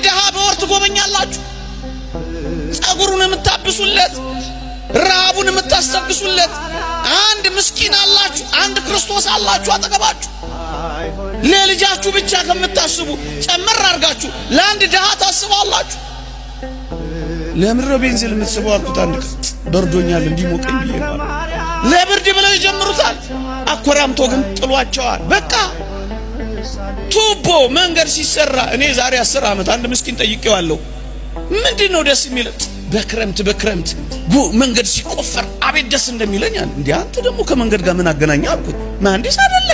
ደሃ በወር ትጎበኛላችሁ? ጸጉሩን የምታብሱለት፣ ራቡን የምታስተግሱለት አንድ ምስኪን አላችሁ? አንድ ክርስቶስ አላችሁ አጠገባችሁ? ለልጃችሁ ብቻ ከምታስቡ ጨመር አድርጋችሁ ለአንድ ደሃ ታስባላችሁ? ለምድረ ቤንዚል የምትስበው አልኩት አንድ ቀን በርዶኛል እንዲሞቀኝ ብዬ ነው። ለብርድ ብለው ይጀምሩታል። አኮራምቶ ግን ጥሏቸዋል። በቃ ቱቦ መንገድ ሲሰራ እኔ ዛሬ 10 ዓመት አንድ ምስኪን ጠይቄዋለሁ። ምንድነው ደስ የሚል? በክረምት መንገድ ሲቆፈር አቤት ደስ እንደሚለኝ። እንዴ አንተ ደግሞ ከመንገድ ጋር ምን አገናኘ አልኩት። መሐንዲስ አይደለ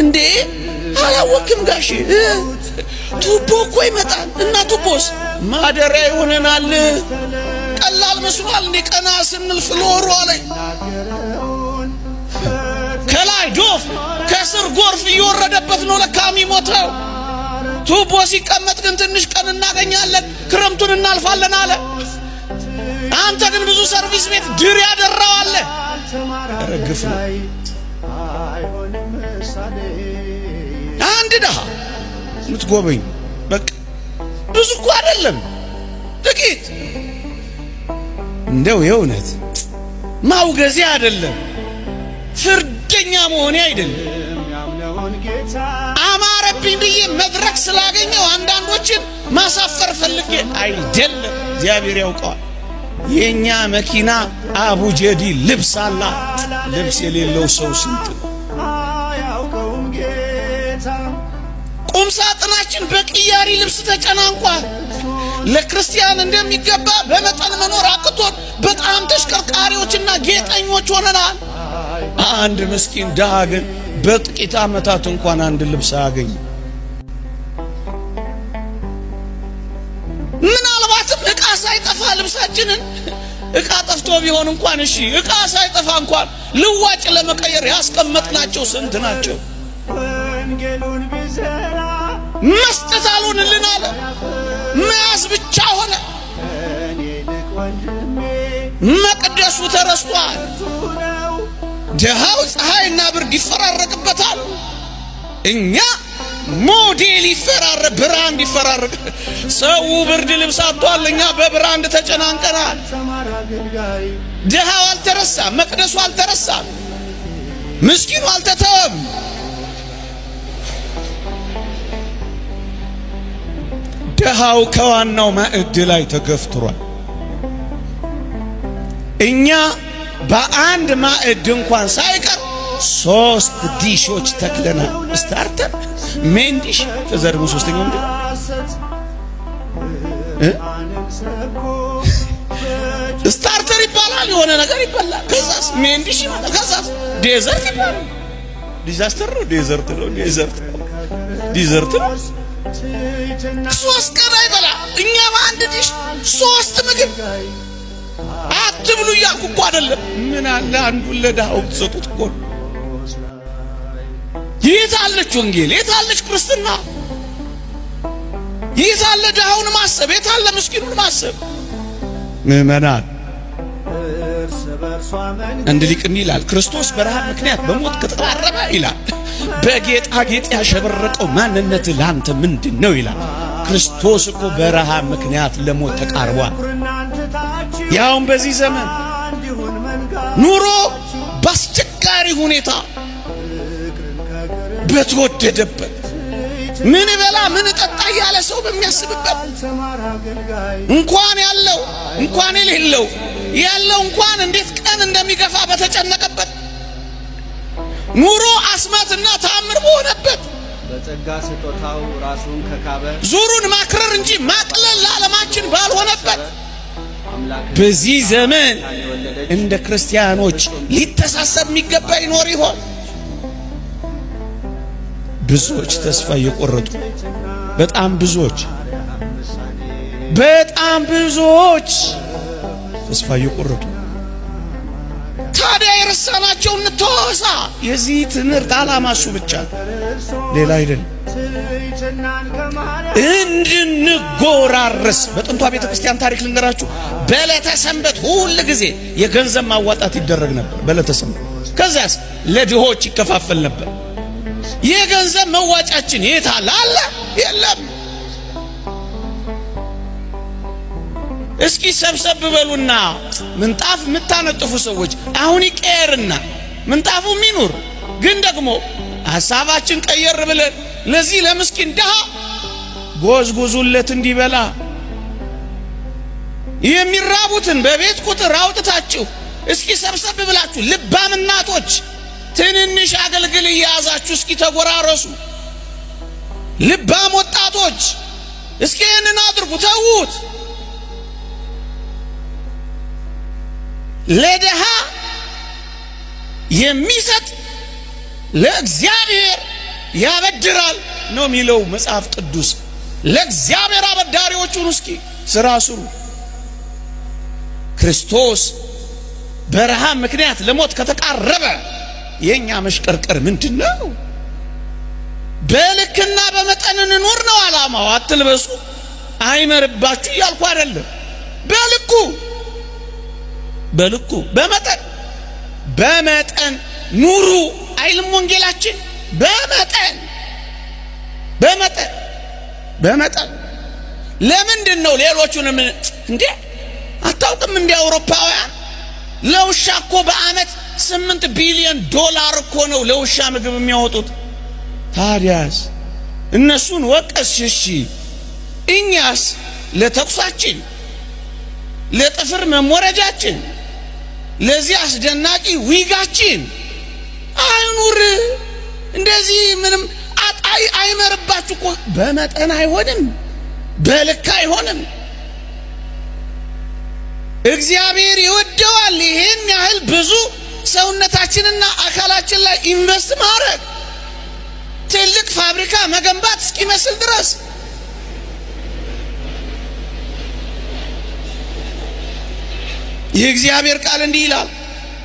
እንዴ? አላወቅም ጋሼ? ቱቦ እኮ ይመጣል እና ቱቦስ ማደሪያ ይሆነናል። ቀላል መስሏል እንዴ? ቀና ስንል ፍሎሩ አለኝ። ከላይ ዶፍ ከስር ጎርፍ እየወረደበት ነው ለካ የሚሞተው። ቱቦ ሲቀመጥ ግን ትንሽ ቀን እናገኛለን፣ ክረምቱን እናልፋለን አለ። አንተ ግን ብዙ ሰርቪስ ቤት ድር ያደራው አለ። ረግፍ ነው። አንድ ደሃ ምትጎበኝ በቃ ብዙ እኮ አይደለም ጥቂት። እንደው የእውነት ማውገዜ አይደለም፣ ፍርደኛ መሆኔ አይደለም። አማረብኝ ብዬ መድረክ ስላገኘው አንዳንዶችን ማሳፈር ፈልጌ አይደለም። እግዚአብሔር ያውቀዋል። የኛ መኪና አቡጀዲ ልብስ አላት። ልብስ የሌለው ሰው ስንት ነው? ቁም ሳጥናችን በቅያሪ ልብስ ተጨናንቋል። ለክርስቲያን እንደሚገባ በመጠን መኖር አቅቶን በጣም ተሽከርካሪዎችና ጌጠኞች ሆነናል። አንድ ምስኪን ደሃ ግን በጥቂት ዓመታት እንኳን አንድ ልብስ አያገኝ። ምናልባትም ዕቃ ሳይጠፋ ልብሳችንን ዕቃ ጠፍቶ ቢሆን እንኳን እሺ፣ ዕቃ ሳይጠፋ እንኳን ልዋጭ ለመቀየር ያስቀመጥናቸው ስንት ናቸው? መስጠት አልሆንልን አለ። መያዝ ብቻ ሆነ። መቅደሱ ተረስቷል። ደሃው ፀሐይና ብርድ ይፈራረቅበታል። እኛ ሞዴል ይፈራረቅ፣ ብራንድ ይፈራረቅ። ሰው ብርድ ልብስ አጥቷል፣ እኛ በብራንድ ተጨናንቀናል። ደሃው አልተረሳም፣ መቅደሱ አልተረሳም፣ ምስኪኑ አልተተወም። ደሃው ከዋናው ማዕድ ላይ ተገፍትሯል። እኛ በአንድ ማዕድ እንኳን ሳይቀር 3 ዲሾች ተክለናል። ስታርተር፣ ሜን ዲሽ፣ ከዛ ደግሞ ሶስተኛው ምንድን ስታርተር ይባላል። የሆነ ነገር ይባላል። ከዛስ ሜን ዲሽ ይባላል። ከዛስ ዴዘርት ይባላል። ዲዛስተር ነው። ዴዘርት ነው። ዲዘርት ነው። 3 ቀን አይበላ። እኛ በአንድ ዲሽ 3 ምግብ አትብሉ እያልኩ እኮ አይደለም። ምን አለ አንዱን ለድሃው ትሰጡት እኮ። የት አለች ወንጌል? የት አለች ክርስትና? የት አለ ድሃውን ማሰብ? የት አለ ምስኪኑን ማሰብ? ምዕመናን አንድ ሊቅ ይላል፣ ክርስቶስ በረሃብ ምክንያት በሞት ከተቃረበ ይላል በጌጣጌጥ ያሸበረቀው ማንነት ላንተ ምንድን ነው ይላል። ክርስቶስ እኮ በረሃብ ምክንያት ለሞት ተቃርቧል። ያውም በዚህ ዘመን ኑሮ በአስቸጋሪ ሁኔታ በተወደደበት ምን በላ ምን ጠጣ ያለ ሰው በሚያስብበት እንኳን ያለው እንኳን የሌለው ያለው እንኳን እንዴት ቀን እንደሚገፋ በተጨነቀበት ኑሮ አስማትና ተአምር በሆነበት በጸጋ ስጦታው ራሱን ከካበ ዙሩን ማክረር እንጂ ማቅለል ለዓለማችን ባልሆነበት በዚህ ዘመን እንደ ክርስቲያኖች ሊተሳሰብ የሚገባ ይኖር ይሆን? ብዙዎች ተስፋ እየቆረጡ በጣም ብዙዎች ተስፋ እየቆረጡ ታዲያ የረሳናቸው እንተዋወሳ። የዚህ ትምህርት ዓላማ እሱ ብቻ ሌላ አይደለም። እንድንጎራረስ በጥንቷ ቤተክርስቲያን ታሪክ ልንገራችሁ። በዕለተ ሰንበት ሁል ጊዜ የገንዘብ ማዋጣት ይደረግ ነበር በዕለተ ሰንበት። ከዚያስ ለድሆች ይከፋፈል ነበር። የገንዘብ መዋጫችን የት አለ? የለም። እስኪ ሰብሰብ በሉና ምንጣፍ የምታነጥፉ ሰዎች አሁን ይቀየርና ምንጣፉ ሚኑር፣ ግን ደግሞ ሐሳባችን ቀየር ብለን ለዚህ ለምስኪን ድሃ ጎዝጉዙለት እንዲበላ። የሚራቡትን በቤት ቁጥር አውጥታችሁ እስኪ ሰብሰብ ብላችሁ ልባም እናቶች ትንንሽ አገልግል እያያዛችሁ እስኪ ተጎራረሱ። ልባም ወጣቶች እስኪ ይህንን አድርጉ፣ ተዉት። ለድሃ የሚሰጥ ለእግዚአብሔር ያበድራል ነው የሚለው መጽሐፍ ቅዱስ። ለእግዚአብሔር አበዳሪዎቹን እስኪ ስራ ስሩ። ክርስቶስ በረሃብ ምክንያት ለሞት ከተቃረበ የኛ መሽቀርቀር ምንድነው? በልክና በመጠን እንኑር ነው ዓላማው። አትልበሱ አይመርባችሁ እያልኩ አይደለም። በልኩ በመጠን ኑሩ አይልም ወንጌላችን? በመጠን ለምንድን ነው ሌሎቹንም እንዴ አታውቅም? እንደ አውሮፓውያን ለውሻ እኮ በአመት 8 ቢሊዮን ዶላር እኮ ነው ለውሻ ምግብ የሚያወጡት። ታዲያስ እነሱን ወቀስሽ፣ እኛስ ለተኩሳችን፣ ለጥፍር መሞረጃችን፣ ለዚህ አስደናቂ ዊጋችን አይኑር። እንደዚህ ምንም አይመርባችሁ እኮ። በመጠን አይሆንም፣ በልክ አይሆንም። እግዚአብሔር ይወደዋል ይሄን ያህል ብዙ ሰውነታችንና አካላችን ላይ ኢንቨስት ማድረግ፣ ትልቅ ፋብሪካ መገንባት እስኪመስል ድረስ። የእግዚአብሔር ቃል እንዲህ ይላል፣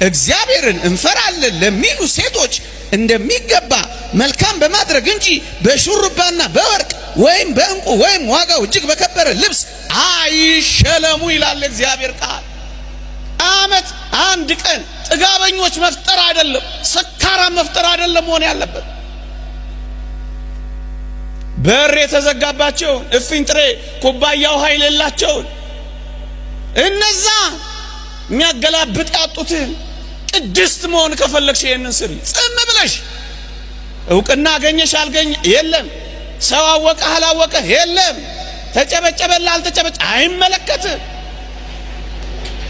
እግዚአብሔርን እንፈራለን ለሚሉ ሴቶች እንደሚገባ መልካም በማድረግ እንጂ በሹሩባና በወርቅ ወይም በእንቁ ወይም ዋጋው እጅግ በከበረ ልብስ አይሸለሙ ይላል እግዚአብሔር ቃል። አመት አንድ ቀን ጥጋበኞች መፍጠር አይደለም፣ ሰካራም መፍጠር አይደለም መሆን ያለበት። በር የተዘጋባቸውን እፍኝ ጥሬ ኩባያ ውሃ የሌላቸውን እነዛ የሚያገላብጥ ያጡትን ቅድስት መሆን ከፈለግሽ ይሄንን ስሪ። ጽም ብለሽ እውቅና አገኘሽ አልገኘ የለም፣ ሰው አወቀ አላወቀ የለም፣ ተጨበጨበላ አልተጨበጨ አይመለከትም።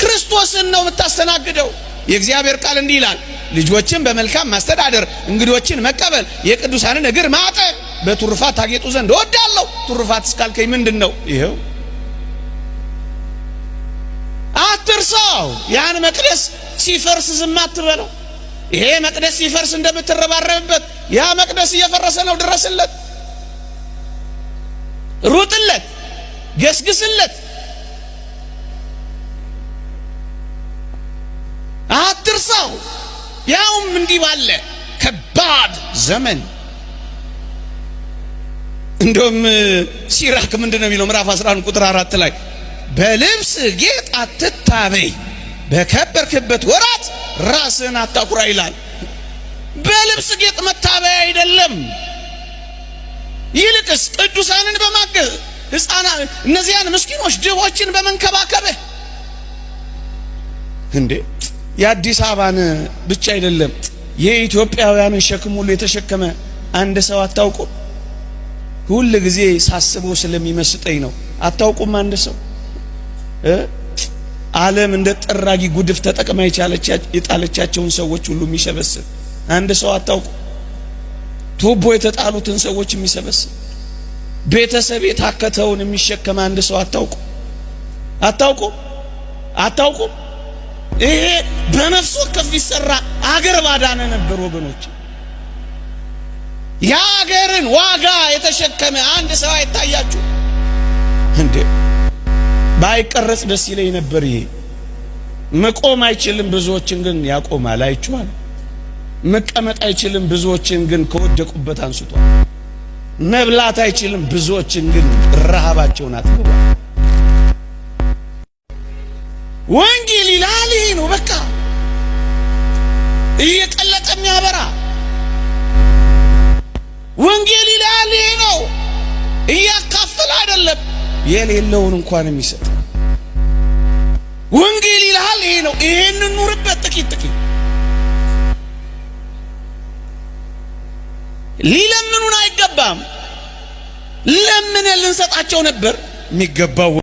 ክርስቶስን ነው የምታስተናግደው። የእግዚአብሔር ቃል እንዲህ ይላል፣ ልጆችን በመልካም ማስተዳደር፣ እንግዶችን መቀበል፣ የቅዱሳንን እግር ማጠብ፣ በትሩፋት ታጌጡ ዘንድ እወዳለሁ። ትሩፋት እስካልከኝ ምንድነው? ይሄው አትርሳው። ያን መቅደስ ሲፈርስ ዝም አትበለው። ይሄ መቅደስ ሲፈርስ እንደምትረባረብበት ያ መቅደስ እየፈረሰ ነው። ድረስለት፣ ሩጥለት፣ ገስግስለት። አትርሳው። ያውም እንዲህ ባለ ከባድ ዘመን። እንደውም ሲራክ ምንድነው የሚለው? ምዕራፍ 11 ቁጥር 4 ላይ በልብስ ጌጥ አትታበይ፣ በከበርክበት ወራት ራስን አታኩራ ይላል። በልብስ ጌጥ መታበይ አይደለም። ይልቅስ ቅዱሳንን በማገዝ ሕፃናት እነዚያን ምስኪኖች ድሆችን በመንከባከብህ። እንዴ የአዲስ አበባን ብቻ አይደለም የኢትዮጵያውያንን ሸክም ሁሉ የተሸከመ አንድ ሰው አታውቁም? ሁሉ ጊዜ ሳስበው ስለሚመስጠኝ ነው። አታውቁም? አንድ ሰው ዓለም እንደ ጠራጊ ጉድፍ ተጠቅማ የጣለቻቸውን ሰዎች ሁሉ የሚሰበስብ አንድ ሰው አታውቁም? ቱቦ የተጣሉትን ሰዎች የሚሰበስብ ቤተሰብ የታከተውን የሚሸከም አንድ ሰው አታውቁም? አታውቁም? ይሄ በነፍስ ወከፍ ይሰራ አገር ባዳነ ነበር ወገኖች። የአገርን ዋጋ የተሸከመ አንድ ሰው አይታያችሁ እንዴ? ባይቀረጽ ደስ ይለኝ ነበር። ይሄ መቆም አይችልም፣ ብዙዎችን ግን ያቆማል። አይችዋል። መቀመጥ አይችልም፣ ብዙዎችን ግን ከወደቁበት አንስቷል። መብላት አይችልም፣ ብዙዎችን ግን ረሃባቸውን አጥግቧል። ወንጌል ይላል ይሄ ነው። በቃ እየቀለጠ የሚያበራ ወንጌል ይላል ይሄ ነው። እያካፈለ አይደለም፣ የሌለውን እንኳን የሚሰጥ ነው። ይሄን ኑርበት ጥቂት ሊለምኑን አይገባም። ለምን ልንሰጣቸው ነበር የሚገባው።